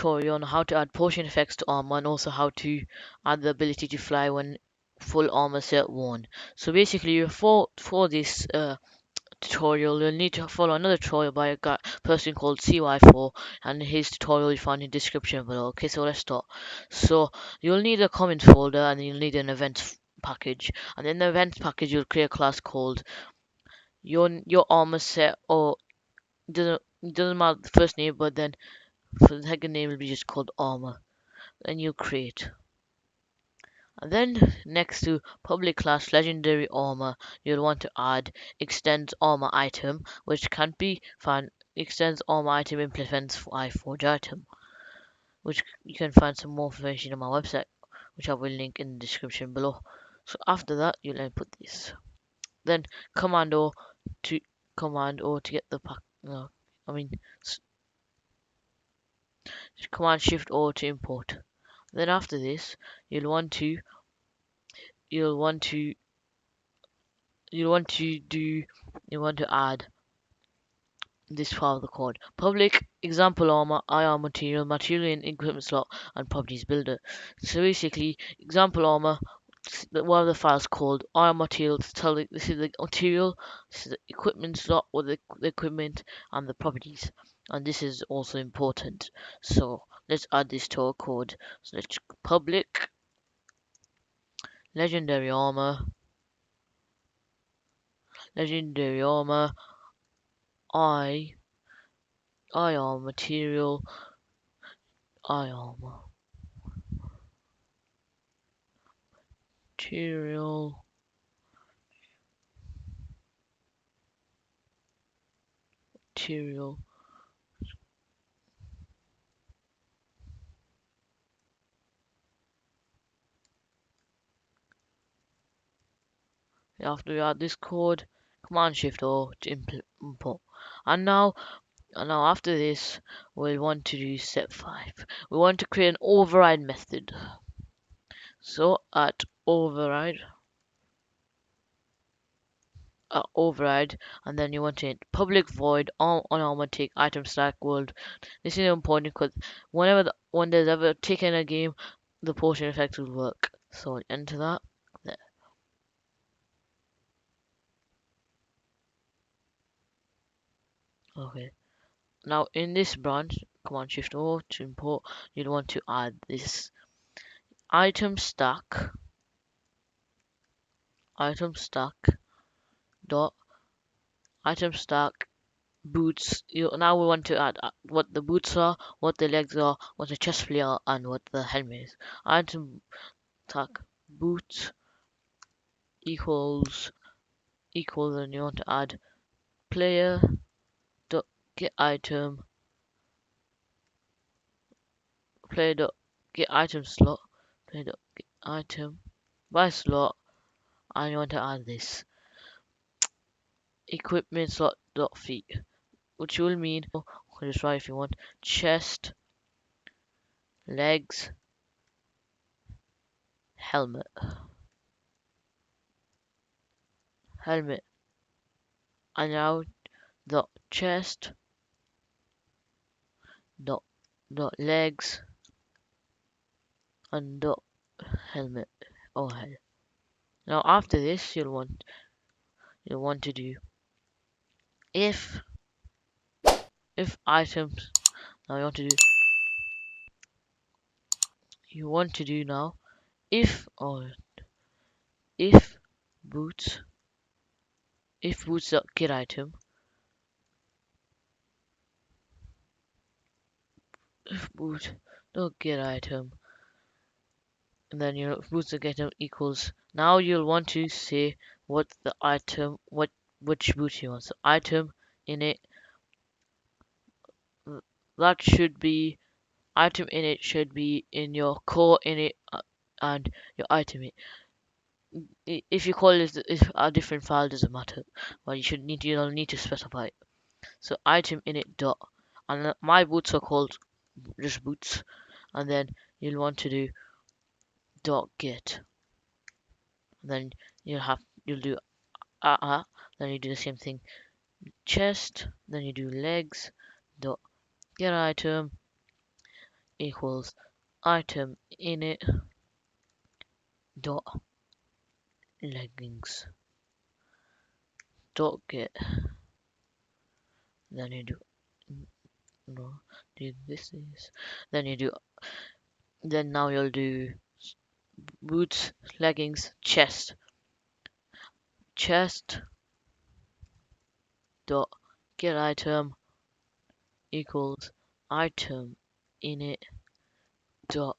tutorial on how to add potion effects to armor and also how to add the ability to fly when full armor set worn. So basically for this tutorial you'll need to follow another tutorial by a person called CY4, and his tutorial you find in the description below. Okay, so let's start. So you'll need a comments folder, and then you'll need an events package, and in the events package you'll create a class called your armor set, or doesn't matter the first name, but then for the second name will be just called armor. Then you create. And then next to public class legendary armor, you'll want to add extends armor item, which can be found extends armor item implements iForge item, which you can find some more information on my website, which I will link in the description below. So after that, you'll input this. Then command O to get the pack. No, I mean command shift O to import. Then after this, you'll want to you'll want to you want to do you want to add this part of the code: public example armor IR material in equipment slot and properties builder. So basically example armor, one of the files called IR material to tell this is the material, this is the equipment slot with the equipment and the properties, and this is also important. So let's add this to our code. So let's public legendary armor I IR material IR material material. After we add this code, Command Shift O to import. And now after this, we'll want to do step 5. We want to create an override method. So at override, and then you want to hit public void on armor tick item stack world. This is important because when there's ever a tick in a game, the potion effect will work. So enter that. There. Okay. Now in this branch, Command Shift O to import, you'd want to add this item stack dot item stack boots. Now we want to add what the boots are, what the legs are, what the chest plate are, and what the helmet is. Item stack boots equals and you want to add player dot get item player dot get item slot player dot get item by slot, and you want to add this equipment slot dot feet, which will mean, just write if you want, chest, legs, helmet, and now dot chest dot legs and dot helmet or head. Now after this, you'll want to do if items. Now you want to do now if boots dot get item boot dot get item, and then your boots dot get item equals. Now you'll want to say what the item, which boot you want. So item in it, that should be item in it should be in your core in it and your item in it. If you call it a different file, doesn't matter, but you'll need to specify it. So item in it dot, and my boots are called just boots, and then you'll want to do dot get, and then you'll do then you do the same thing, chest, then you do legs dot get item, equals item init dot leggings dot get. Then you do no, do this is then you do then now you'll do boots, leggings, chest dot get item equals item init dot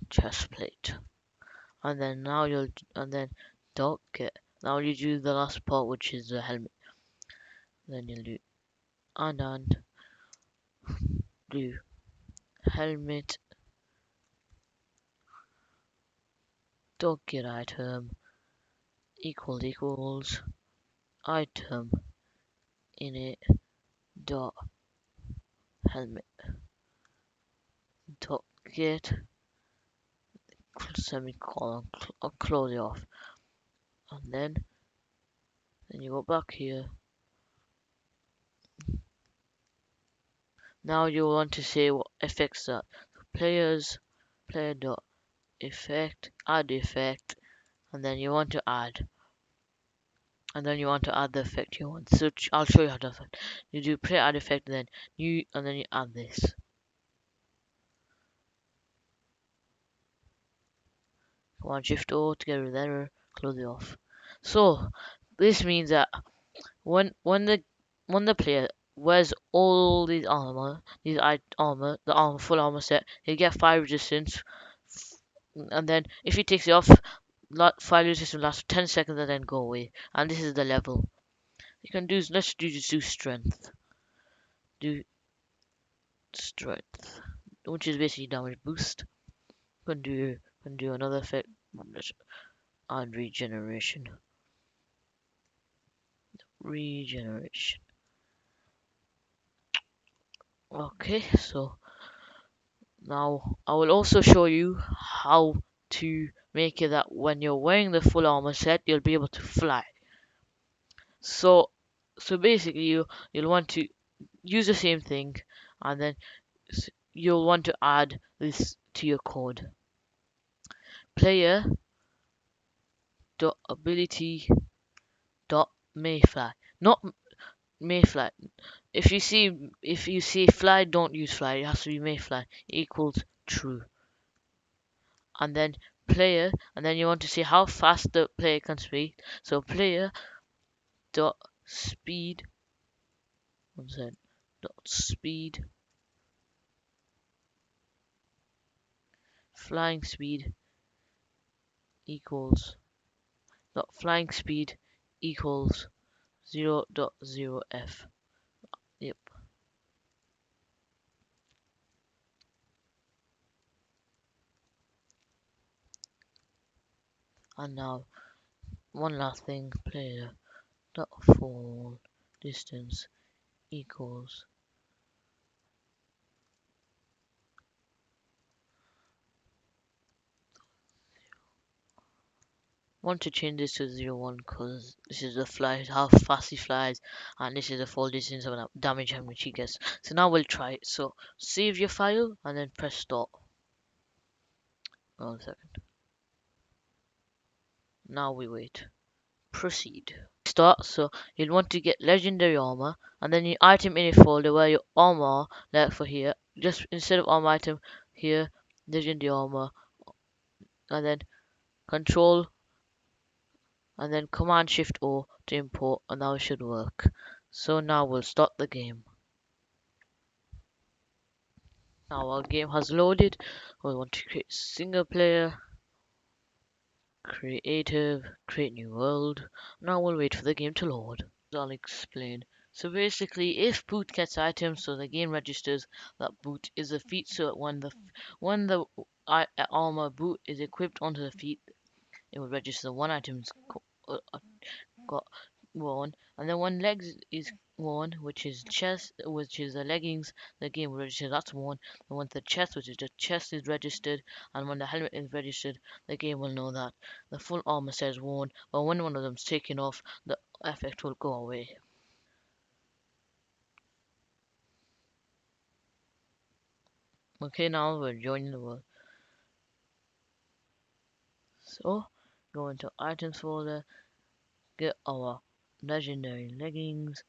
chest plate. And then now you'll and then dot get. Now you do the last part, which is the helmet. Then you'll do and do helmet dot get item equals item init dot helmet dot get semicolon close it off. And then you go back here. Now you want to say what effects that. Players player dot effect add effect, and then you want to add the effect you want. So I'll show you how to effect. You do player add effect, then you add this. Command Shift O to get rid of the error, close it off. So this means that when the player wears all these armor, the full armor set, he'll get 5 resistance. And then if he takes it off, 5 resistance lasts 10 seconds and then go away. And this is the level. You can do, let's just do strength. Do strength, which is basically damage boost. You can do another effect. Let's add regeneration. Okay, so now I will also show you how to make it that when you're wearing the full armor set, you'll be able to fly. So basically you'll want to use the same thing, and then you'll want to add this to your code. Player dot ability dot mayfly, not mayfly. If you see fly, don't use fly. It has to be mayfly equals true. And then player, and then you want to see how fast the player can speed. So player dot speed, flying speed equals flying speed equals 0.0f. Yep. And now one last thing, player dot fall distance equals want to change this to 0.1 because this is the fly, how fast he flies, and this is the fall distance of damage how much he gets. So now we'll try it. So save your file and then press stop. 1 second. Now we wait. Proceed. Start. So you'll want to get legendary armor, and then your item in a folder where your armor, like for here, just instead of armor item here, legendary armor, and then control and then command shift O to import, and now it should work. So now we'll start the game. Now our game has loaded. We want to create single player, creative, create new world. Now we'll wait for the game to load. I'll explain. So basically, if boot gets items, so the game registers that boot is a feat. So when the armor boot is equipped onto the feet, it will register one item got worn, and then when legs is worn, which is the leggings, the game will register that's worn. And when the chest, which is the chest, is registered, and when the helmet is registered, the game will know that the full armor says worn. But when one of them's taken off, the effect will go away. Okay, now we're joining the world. So, go into items folder, get our legendary leggings,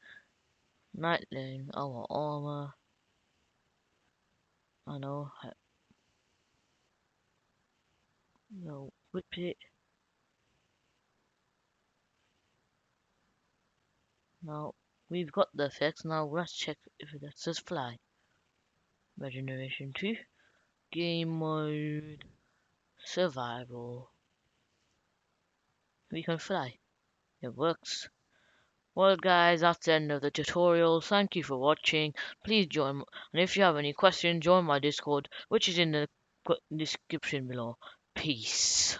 nightling, our armor, I know, no, whip it. Now, we've got the effects, now let's check if it lets us fly. Regeneration 2, game mode, survival. We can fly. It works. Well guys, that's the end of the tutorial. Thank you for watching. Please join, and if you have any questions, join my Discord, which is in the description below. Peace.